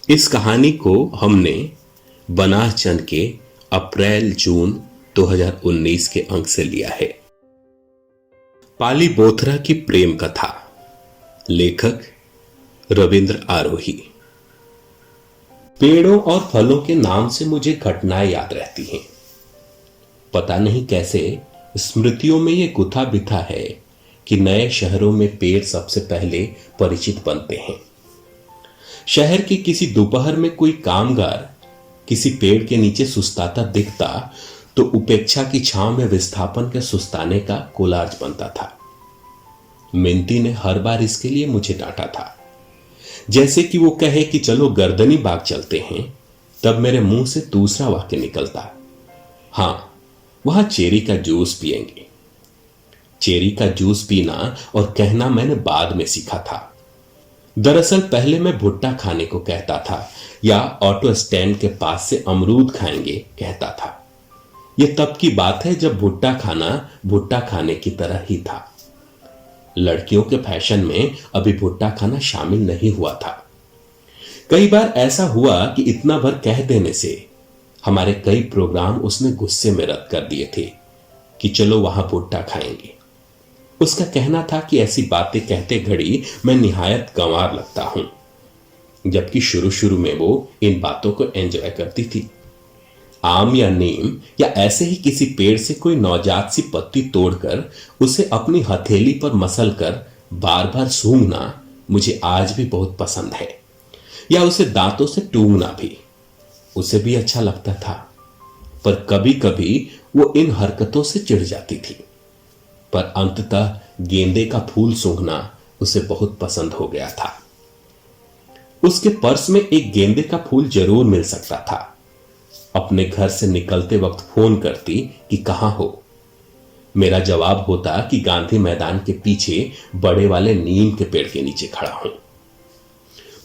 इस कहानी को हमने बनासचंद के अप्रैल जून 2019 के अंक से लिया है। पाली बोथरा की प्रेम कथा, लेखक रविंद्र आरोही। पेड़ों और फलों के नाम से मुझे घटनाएं याद रहती हैं। पता नहीं कैसे स्मृतियों में यह गुथा बिथा है कि नए शहरों में पेड़ सबसे पहले परिचित बनते हैं। शहर की किसी दोपहर में कोई कामगार किसी पेड़ के नीचे सुस्ताता दिखता तो उपेक्षा की छांव में विस्थापन के सुस्ताने का कोलाज बनता था। मिंती ने हर बार इसके लिए मुझे डांटा था, जैसे कि वो कहे कि चलो गर्दनी बाग चलते हैं। तब मेरे मुंह से दूसरा वाक्य निकलता, हां वहां चेरी का जूस पिएंगे। चेरी का जूस पीना और कहना मैंने बाद में सीखा था। दरअसल पहले मैं भुट्टा खाने को कहता था या ऑटो स्टैंड के पास से अमरूद खाएंगे कहता था। यह तब की बात है जब भुट्टा खाना भुट्टा खाने की तरह ही था। लड़कियों के फैशन में अभी भुट्टा खाना शामिल नहीं हुआ था। कई बार ऐसा हुआ कि इतना भर कह देने से हमारे कई प्रोग्राम उसने गुस्से में रद्द कर दिए थे कि चलो वहां भुट्टा खाएंगे। उसका कहना था कि ऐसी बातें कहते घड़ी मैं निहायत गंवार लगता हूं, जबकि शुरू शुरू में वो इन बातों को एंजॉय करती थी। आम या नीम या ऐसे ही किसी पेड़ से कोई नवजात सी पत्ती तोड़कर उसे अपनी हथेली पर मसल कर बार बार सूंघना मुझे आज भी बहुत पसंद है, या उसे दांतों से टूंगना भी उसे भी अच्छा लगता था। पर कभी कभी वो इन हरकतों से चिढ़ जाती थी। पर अंततः गेंदे का फूल सूंघना उसे बहुत पसंद हो गया था। उसके पर्स में एक गेंदे का फूल जरूर मिल सकता था। अपने घर से निकलते वक्त फोन करती कि कहां हो। मेरा जवाब होता कि गांधी मैदान के पीछे बड़े वाले नीम के पेड़ के नीचे खड़ा हूं।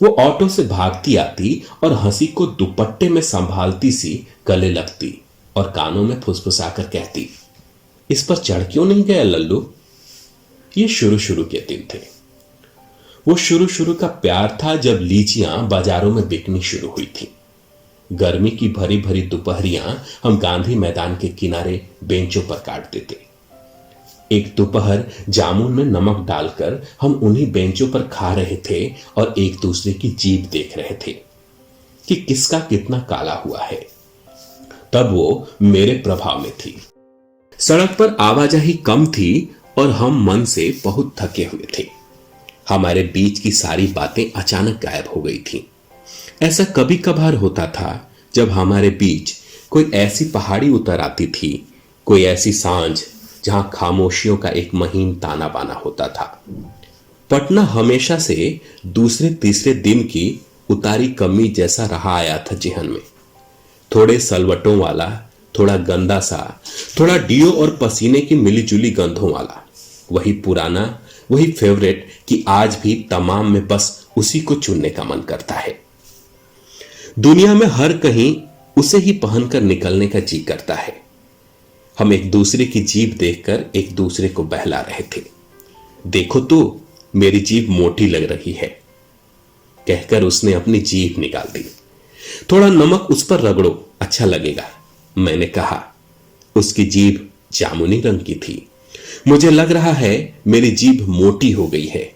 वो ऑटो से भागती आती और हंसी को दुपट्टे में संभालती सी गले लगती और कानों में फुसफुसाकर कहती, इस पर चढ़ क्यों नहीं गया लल्लू। ये शुरू शुरू के दिन थे। वो शुरू शुरू का प्यार था जब लीचियां बाजारों में बिकनी शुरू हुई थी। गर्मी की भरी भरी दोपहरियां हम गांधी मैदान के किनारे बेंचों पर काटते थे। एक दोपहर जामुन में नमक डालकर हम उन्हीं बेंचों पर खा रहे थे और एक दूसरे की जीभ देख रहे थे कि किसका कितना काला हुआ है। तब वो मेरे प्रभाव में थी। सड़क पर आवाजाही कम थी और हम मन से बहुत थके हुए थे। हमारे बीच की सारी बातें अचानक गायब हो गई थी। ऐसा कभी कभार होता था जब हमारे बीच कोई ऐसी पहाड़ी उतर आती थी, कोई ऐसी सांझ जहां खामोशियों का एक महीन ताना बाना होता था। पटना हमेशा से दूसरे तीसरे दिन की उतारी कमी जैसा रहा आया था जेहन में। थोड़े सलवटों वाला, थोड़ा गंदा सा, थोड़ा डीओ और पसीने की मिलीजुली गंधों वाला, वही पुराना, वही फेवरेट कि आज भी तमाम में बस उसी को चुनने का मन करता है। दुनिया में हर कहीं उसे ही पहनकर निकलने का जी करता है। हम एक दूसरे की जीभ देखकर एक दूसरे को बहला रहे थे। देखो तो मेरी जीभ मोटी लग रही है, कहकर उसने अपनी जीभ निकाल दी। थोड़ा नमक उस पर रगड़ो, अच्छा लगेगा, मैंने कहा। उसकी जीभ जामुनी रंग की थी। मुझे लग रहा है मेरी जीभ मोटी हो गई है।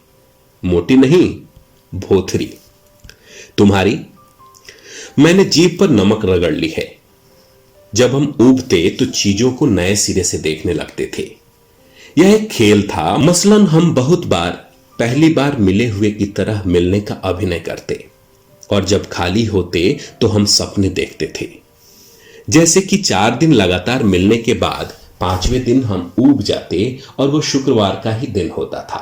मोटी नहीं, भोथरी। तुम्हारी? मैंने जीभ पर नमक रगड़ ली है। जब हम ऊबते तो चीजों को नए सिरे से देखने लगते थे। यह एक खेल था। मसलन हम बहुत बार पहली बार मिले हुए की तरह मिलने का अभिनय करते और जब खाली होते तो हम सपने देखते थे, जैसे कि 4 दिन लगातार मिलने के बाद 5वें दिन हम ऊब जाते और वो शुक्रवार का ही दिन होता था।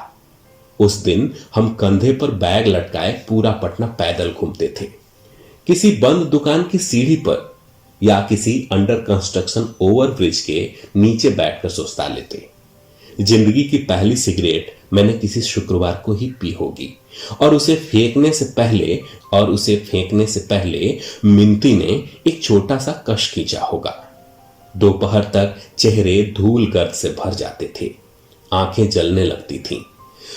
उस दिन हम कंधे पर बैग लटकाए पूरा पटना पैदल घूमते थे। किसी बंद दुकान की सीढ़ी पर या किसी अंडर कंस्ट्रक्शन ओवरब्रिज के नीचे बैठकर सुस्ता लेते। जिंदगी की पहली सिगरेट मैंने किसी शुक्रवार को ही पी होगी और उसे फेंकने से पहले मिंती ने एक छोटा सा कश खींचा होगा। दोपहर तक चेहरे धूल गर्द से भर जाते थे, आंखें जलने लगती थीं।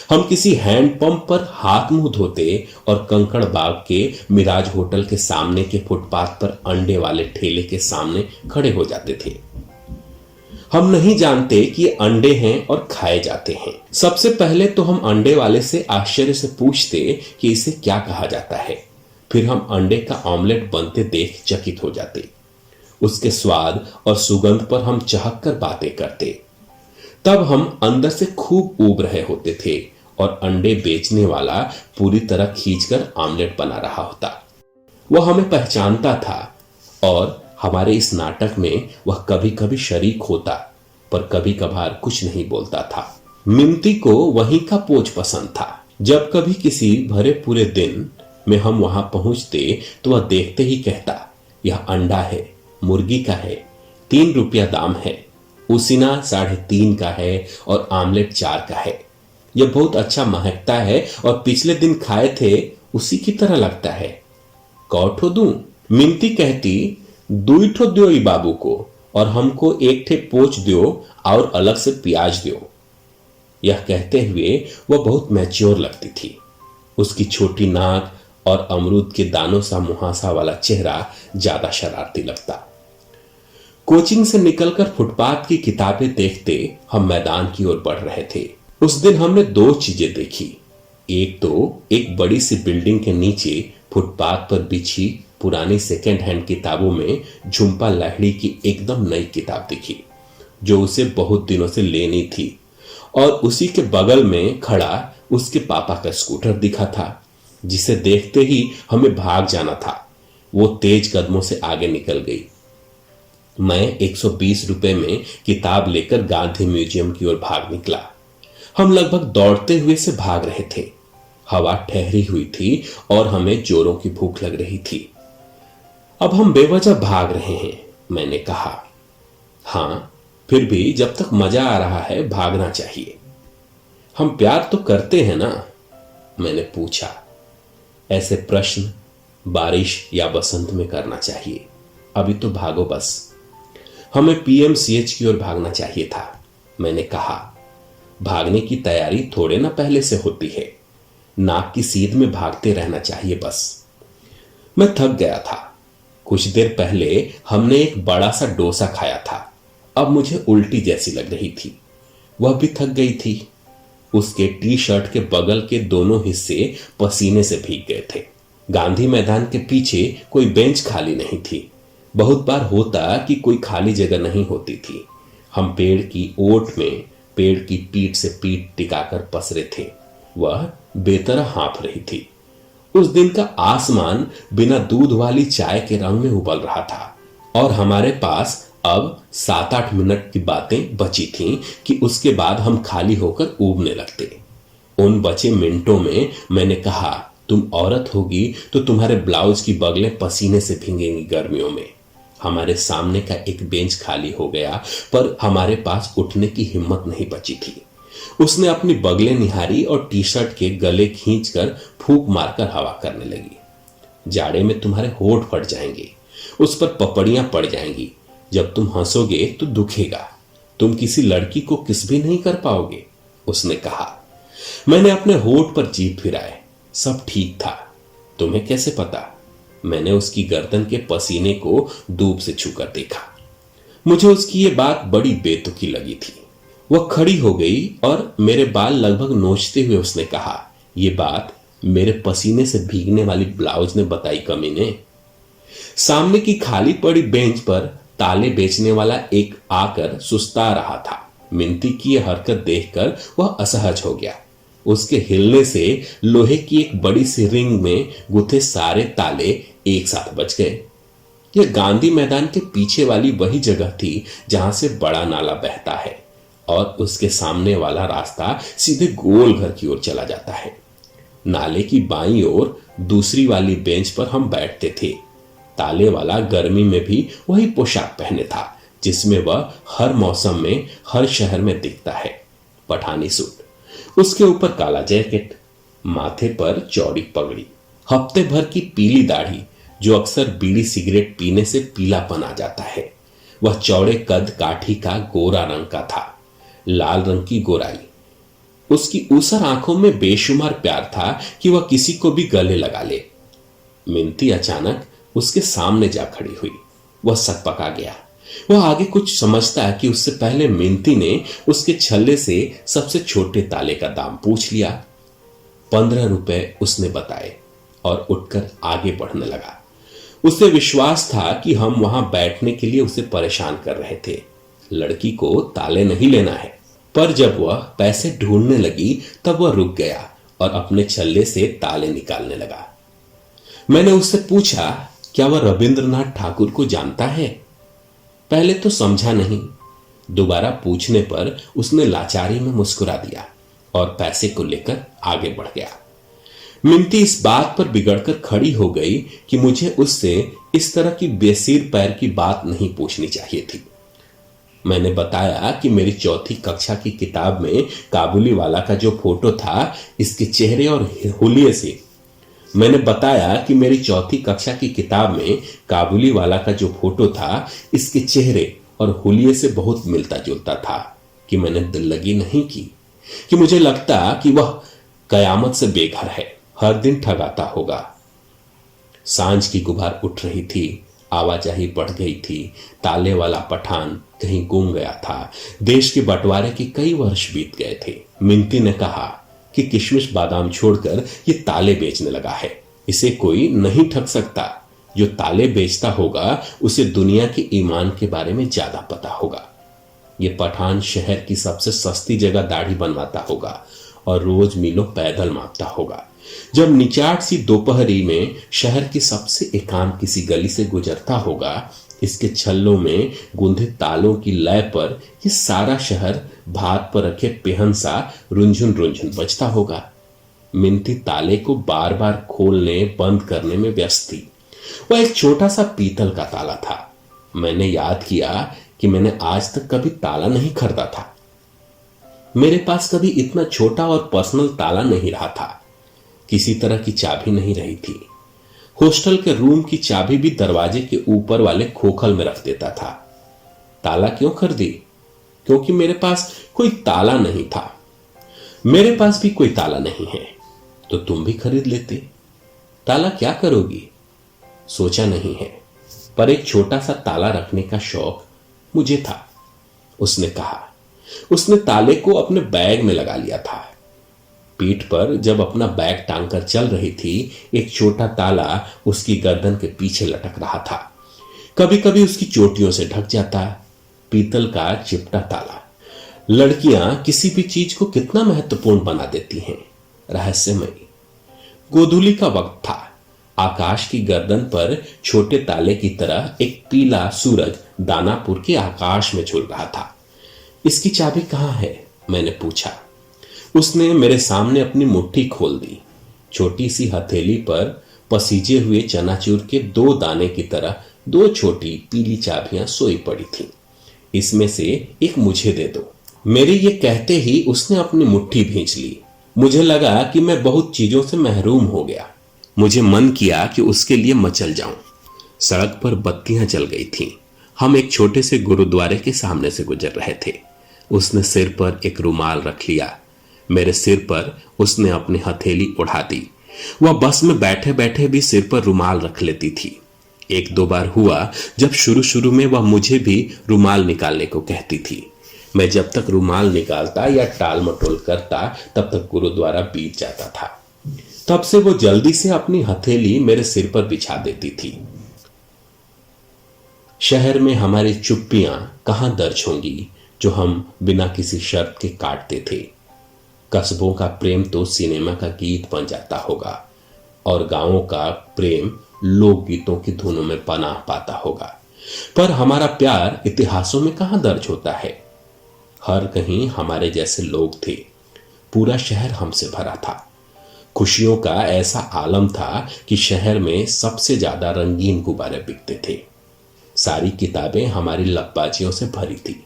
हम किसी हैंडपंप पर हाथ मुंह धोते और कंकड़ बाग के मिराज होटल के सामने के फुटपाथ पर अंडे वाले ठेले के सामने खड़े हो जाते थे। हम नहीं जानते कि ये अंडे हैं और खाए जाते हैं। सबसे पहले तो हम अंडे वाले से आश्चर्य से पूछते कि इसे क्या कहा जाता है। फिर हम अंडे का ऑमलेट बनते देख चकित हो जाते। उसके स्वाद और सुगंध पर हम चहक कर बातें करते। तब हम अंदर से खूब ऊब रहे होते थे और अंडे बेचने वाला पूरी तरह खींचकर ऑमलेट बना रहा होता। वह हमें पहचानता था और हमारे इस नाटक में वह कभी कभी शरीक होता, पर कभी कभार कुछ नहीं बोलता था। मिंती को वहीं का पोज पसंद था। जब कभी किसी भरे पूरे दिन में हम वहां पहुंचते तो वह देखते ही कहता, यह अंडा है, मुर्गी का है, 3 रुपया दाम है, उसीना 3.5 का है और आमलेट 4 का है। यह बहुत अच्छा महकता है और पिछले दिन खाए थे उसी की तरह लगता है। कौठो दूं? मिंती कहती, 2 ठो दो ई बाबू को और हमको 1 ठे पोच दो और अलग से प्याज दो। यह कहते हुए वह बहुत मैच्योर लगती थी। उसकी छोटी नाक और अमरूद के दानों सा मुहासा वाला चेहरा ज्यादा शरारती लगता। कोचिंग से निकलकर फुटपाथ की किताबें देखते हम मैदान की ओर बढ़ रहे थे। उस दिन हमने 2 चीजें देखी। एक तो एक बड़ी सी बिल्डिंग के नीचे फुटपाथ पर बिछी पुरानी सेकेंड हैंड किताबों में झुम्पा लाहिड़ी की एकदम नई किताब दिखी, जो उसे बहुत दिनों से लेनी थी। और उसी के बगल में खड़ा उसके पापा का स्कूटर दिखा था, जिसे देखते ही हमें भाग जाना था। वो तेज कदमों से आगे निकल गई। मैं 120 रुपए में किताब लेकर गांधी म्यूजियम की ओर भाग निकला। हम लगभग दौड़ते हुए से भाग रहे थे। हवा ठहरी हुई थी और हमें जोरों की भूख लग रही थी। अब हम बेवजह भाग रहे हैं, मैंने कहा। हां, फिर भी जब तक मजा आ रहा है भागना चाहिए। हम प्यार तो करते हैं ना? मैंने पूछा। ऐसे प्रश्न बारिश या बसंत में करना चाहिए। अभी तो भागो बस। हमें पीएमसीएच की ओर भागना चाहिए था, मैंने कहा। भागने की तैयारी थोड़े ना पहले से होती है। नाक की सीध में भागते रहना चाहिए बस। मैं थक गया था। कुछ देर पहले हमने एक बड़ा सा डोसा खाया था। अब मुझे उल्टी जैसी लग रही थी। वह भी थक गई थी। उसके टी शर्ट के बगल के दोनों हिस्से पसीने से भीग गए थे। गांधी मैदान के पीछे कोई बेंच खाली नहीं थी। बहुत बार होता कि कोई खाली जगह नहीं होती थी। हम पेड़ की ओट में पेड़ की पीठ से पीठ टिकाकर पसरे थे। वह बेतरह हाँफ रही थी। उस दिन का आसमान बिना दूध वाली चाय के रंग में उबल रहा था और हमारे पास अब 7-8 मिनट की बातें बची थीं कि उसके बाद हम खाली होकर ऊबने लगते। उन बचे मिनटों में मैंने कहा, तुम औरत होगी तो तुम्हारे ब्लाउज की बगलें पसीने से भीगेंगी गर्मियों में। हमारे सामने का एक बेंच खाली हो गया, पर हमारे पास उठने की हिम्मत नहीं बची थी। उसने अपनी बगलें निहारी और टी शर्ट के गले खींचकर फूंक मारकर हवा करने लगी। जाड़े में तुम्हारे होठ फट जाएंगे, उस पर पपड़ियां पड़ जाएंगी। जब तुम हंसोगे तो दुखेगा। तुम किसी लड़की को किस भी नहीं कर पाओगे, उसने कहा। मैंने अपने होठ पर जीभ फिराए। सब ठीक था। तुम्हें कैसे पता? मैंने उसकी गर्दन के पसीने को धूप से छूकर देखा। मुझे उसकी ये बात बड़ी बेतुकी लगी थी। वह खड़ी हो गई और मेरे बाल लगभग नोचते हुए उसने कहा, यह बात मेरे पसीने से भीगने वाली ब्लाउज ने बताई कमीने। सामने की खाली पड़ी बेंच पर ताले बेचने वाला एक आकर सुस्ता रहा था। मिंती की यह हरकत देखकर वह असहज हो गया। उसके हिलने से लोहे की एक बड़ी सी रिंग में गुथे सारे ताले एक साथ बज गए। यह गांधी मैदान के पीछे वाली वही जगह थी जहां से बड़ा नाला बहता है और उसके सामने वाला रास्ता सीधे गोल घर की ओर चला जाता है। नाले की बाईं ओर दूसरी वाली बेंच पर हम बैठते थे। ताले वाला गर्मी में भी वही पोशाक पहने था जिसमें वह हर मौसम में हर शहर में दिखता है, पठानी सूट। उसके ऊपर काला जैकेट, माथे पर चौड़ी पगड़ी, हफ्ते भर की पीली दाढ़ी जो अक्सर बीड़ी सिगरेट पीने से पीलापन आ जाता है। वह चौड़े कद काठी का गोरा रंग का था, लाल रंग की गोराई। उसकी ऊसर आंखों में बेशुमार प्यार था कि वह किसी को भी गले लगा ले। मिनती अचानक उसके सामने जा खड़ी हुई। वह सकपका गया। वह आगे कुछ समझता कि उससे पहले मिनती ने उसके छल्ले से सबसे छोटे ताले का दाम पूछ लिया। 15 रुपए उसने बताए और उठकर आगे बढ़ने लगा। उसे विश्वास था कि हम वहां बैठने के लिए उसे परेशान कर रहे थे। लड़की को ताले नहीं लेना है। पर जब वह पैसे ढूंढने लगी तब वह रुक गया और अपने छल्ले से ताले निकालने लगा। मैंने उससे पूछा, क्या वह रविंद्रनाथ ठाकुर को जानता है? पहले तो समझा नहीं। दोबारा पूछने पर उसने लाचारी में मुस्कुरा दिया और पैसे को लेकर आगे बढ़ गया। मिनती इस बात पर बिगड़कर खड़ी हो गई कि मुझे उससे इस तरह की बेसिर पैर की बात नहीं पूछनी चाहिए थी। मैंने बताया कि मेरी चौथी कक्षा की किताब में काबुली वाला का जो फोटो था, इसके चेहरे और हुलिये से मैंने बताया कि मेरी चौथी कक्षा की किताब में काबुली वाला का जो फोटो था, इसके चेहरे और हुलिये से बहुत मिलता जुलता था कि मैंने दिल लगी नहीं की, कि मुझे लगता कि वह कयामत से बेघर है, हर दिन ठगाता होगा। सांझ की गुबार उठ रही थी, आवाजाही बढ़ गई थी। ताले वाला पठान कहीं गुम गया था। देश के बंटवारे के कई वर्ष बीत गए थे। मिनती ने कहा कि किशमिश बादाम छोड़कर ये ताले बेचने लगा है। इसे कोई नहीं ठग सकता। जो ताले बेचता होगा उसे दुनिया के ईमान के बारे में ज्यादा पता होगा। ये पठान शहर की सबसे सस्ती जगह दाढ़ी बनवाता होगा और रोज मीलों पैदल मापता होगा। जब निचाट सी दोपहरी में शहर की सबसे एकांत किसी गली से गुजरता होगा, इसके छल्लों में गुंधे तालों की लय पर ये सारा शहर भात पर रखे पेहन सा रुंझुन रुंझुन बजता होगा। मिनती ताले को बार बार खोलने बंद करने में व्यस्त थी। वह एक छोटा सा पीतल का ताला था। मैंने याद किया कि मैंने आज तक कभी ताला नहीं खरीदा था। मेरे पास कभी इतना छोटा और पर्सनल ताला नहीं रहा था। किसी तरह की चाबी नहीं रही थी। हॉस्टल के रूम की चाबी भी दरवाजे के ऊपर वाले खोखल में रख देता था। ताला क्यों खरीदी? क्योंकि मेरे पास कोई ताला नहीं था। मेरे पास भी कोई ताला नहीं है, तो तुम भी खरीद लेते। ताला क्या करोगी? सोचा नहीं है, पर एक छोटा सा ताला रखने का शौक मुझे था, उसने कहा। उसने ताले को अपने बैग में लगा लिया था। पीठ पर जब अपना बैग टांगकर चल रही थी, एक छोटा ताला उसकी गर्दन के पीछे लटक रहा था। कभी कभी उसकी चोटियों से ढक जाता। पीतल का चिपटा ताला। लड़कियां किसी भी चीज को कितना महत्वपूर्ण बना देती हैं, रहस्यमयी। गोधूली का वक्त था। आकाश की गर्दन पर छोटे ताले की तरह एक पीला सूरज दानापुर के आकाश में झूल रहा था। इसकी चाबी कहां है? मैंने पूछा। उसने मेरे सामने अपनी मुट्ठी खोल दी। छोटी सी हथेली पर पसीजे हुए चनाचूर के 2 दाने की तरह 2 छोटी पीली चाबियां सोई पड़ी थीं। इसमें से एक मुझे दे दो। मेरे ये कहते ही उसने अपनी मुट्ठी भींच ली। मुझे लगा कि मैं बहुत चीजों से महरूम हो गया। मुझे मन किया कि उसके लिए मचल जाऊं। सड़क पर बत्तियां जल गई थीं। हम एक छोटे से गुरुद्वारे के सामने से गुजर रहे थे। उसने सिर पर एक रुमाल रख लिया। मेरे सिर पर उसने अपनी हथेली उड़ा दी। वह बस में बैठे बैठे भी सिर पर रुमाल रख लेती थी। 1-2 बार हुआ जब शुरू शुरू में वह मुझे भी रुमाल निकालने को कहती थी। मैं जब तक रुमाल निकालता या टाल मटोल करता तब तक गुरुद्वारा बीत जाता था। तब से वो जल्दी से अपनी हथेली मेरे सिर पर बिछा देती थी। शहर में हमारी चुप्पियां कहां दर्ज होंगी जो हम बिना किसी शर्त के काटते थे। कस्बों का प्रेम तो सिनेमा का गीत बन जाता होगा और गांवों का प्रेम लोकगीतों की धुनों में पनाह पाता होगा। पर हमारा प्यार इतिहासों में कहां दर्ज होता है? हर कहीं हमारे जैसे लोग थे। पूरा शहर हमसे भरा था। खुशियों का ऐसा आलम था कि शहर में सबसे ज्यादा रंगीन गुब्बारे बिकते थे। सारी किताबें हमारी लपबाजियों से भरी थी।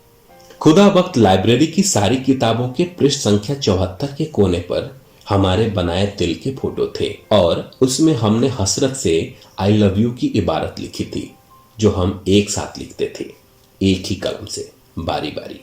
खुदा वक्त लाइब्रेरी की सारी किताबों के पृष्ठ संख्या 74 के कोने पर हमारे बनाए तिल के फोटो थे और उसमें हमने हसरत से आई लव यू की इबारत लिखी थी, जो हम एक साथ लिखते थे, एक ही कलम से, बारी बारी।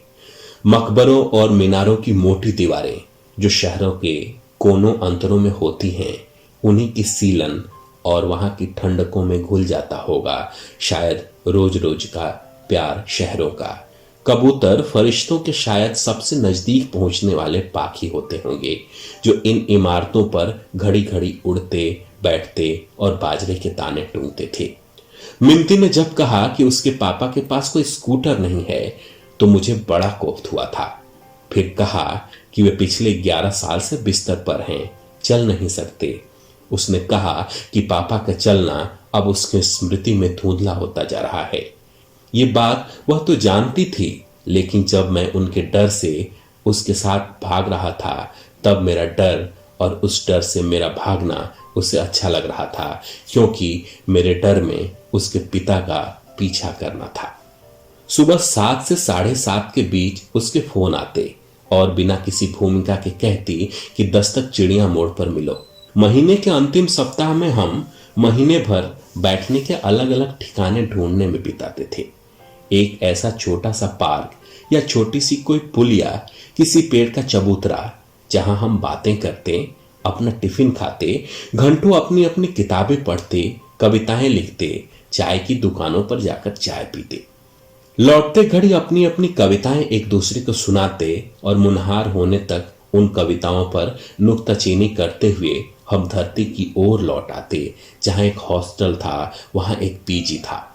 मकबरों और मीनारों की मोटी दीवारें जो शहरों के कोनों अंतरों में होती हैं, उन्हीं की सीलन और वहां की ठंडकों में घुल जाता होगा शायद रोज रोज का प्यार शहरों का। कबूतर फरिश्तों के शायद सबसे नजदीक पहुंचने वाले पाखी होते होंगे, जो इन इमारतों पर घड़ी घड़ी उड़ते बैठते और बाजरे के दाने टूंगते थे। मिंती ने जब कहा कि उसके पापा के पास कोई स्कूटर नहीं है तो मुझे बड़ा कोफ्त हुआ था। फिर कहा कि वे पिछले 11 साल से बिस्तर पर हैं, चल नहीं सकते। उसने कहा कि पापा का चलना अब उसकी स्मृति में धुंधला होता जा रहा है। ये बात वह तो जानती थी, लेकिन जब मैं उनके डर से उसके साथ भाग रहा था तब मेरा डर और उस डर से मेरा भागना उसे अच्छा लग रहा था, क्योंकि मेरे डर में उसके पिता का पीछा करना था। सुबह 7 से 7:30 के बीच उसके फोन आते और बिना किसी भूमिका के कहती कि दस्तक चिड़िया मोड़ पर मिलो। महीने के अंतिम सप्ताह में हम महीने भर बैठने के अलग अलग ठिकाने ढूंढने में बिताते थे। एक ऐसा छोटा सा पार्क या छोटी सी कोई पुलिया, किसी पेड़ का चबूतरा जहां हम बातें करते, अपना टिफिन खाते, घंटों अपनी अपनी किताबें पढ़ते, कविताएं लिखते, चाय की दुकानों पर जाकर चाय पीते, लौटते घड़ी अपनी अपनी कविताएं एक दूसरे को सुनाते और मुनहार होने तक उन कविताओं पर नुक्ताचीनी करते हुए हम धरती की ओर लौट आते, जहां एक हॉस्टल था, वहां एक पीजी था।